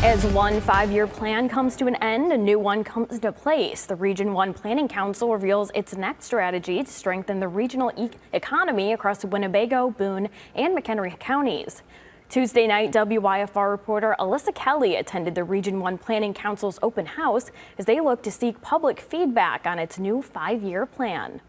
As one 5-year plan comes to an end, a new one comes into place. The Region 1 Planning Council reveals its next strategy to strengthen the regional economy across Winnebago, Boone, and McHenry counties. Tuesday night, WYFR reporter Alyssa Kelly attended the Region 1 Planning Council's open house as they look to seek public feedback on its new 5-year plan.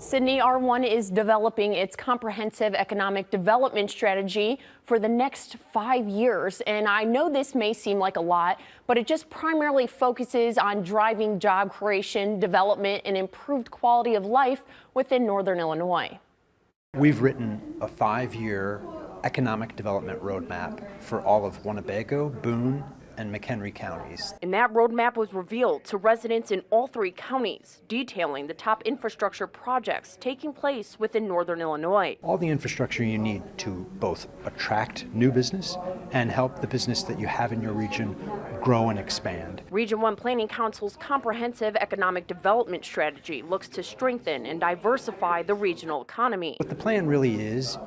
Sydney, R1 is developing its comprehensive economic development strategy for the next 5 years. And I know this may seem like a lot, but it just primarily focuses on driving job creation, development, and improved quality of life within Northern Illinois. We've written a 5-year economic development roadmap for all of Winnebago, Boone, and McHenry counties. And that roadmap was revealed to residents in all 3 counties, detailing the top infrastructure projects taking place within Northern Illinois. All the infrastructure you need to both attract new business and help the business that you have in your region grow and expand. Region 1 Planning Council's comprehensive economic development strategy looks to strengthen and diversify the regional economy. What the plan really is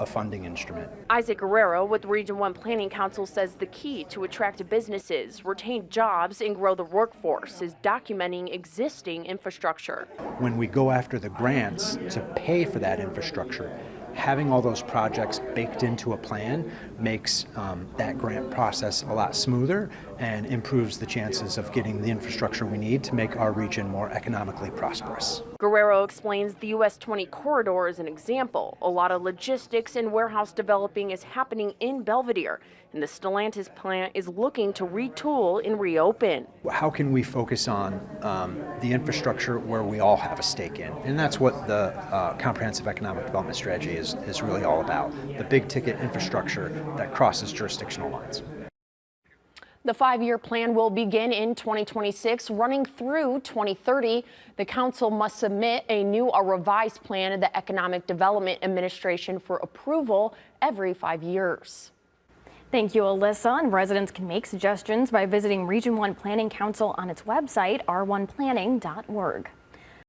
a funding instrument. Isaac Guerrero with Region 1 Planning Council says the key to attract businesses, retain jobs, and grow the workforce is documenting existing infrastructure. When we go after the grants to pay for that infrastructure, having all those projects baked into a plan makes that grant process a lot smoother and improves the chances of getting the infrastructure we need to make our region more economically prosperous. Guerrero explains the US 20 corridor is an example. A lot of logistics and warehouse developing is happening in Belvidere, and the Stellantis plant is looking to retool and reopen. How can we focus on the infrastructure where we all have a stake in? And that's what the comprehensive economic development strategy is really all about, the big ticket infrastructure that crosses jurisdictional lines. The 5-year plan will begin in 2026, running through 2030. The council must submit a revised plan to the Economic Development Administration for approval every 5 years. Thank you, Alyssa. And residents can make suggestions by visiting Region 1 Planning Council on its website, r1planning.org.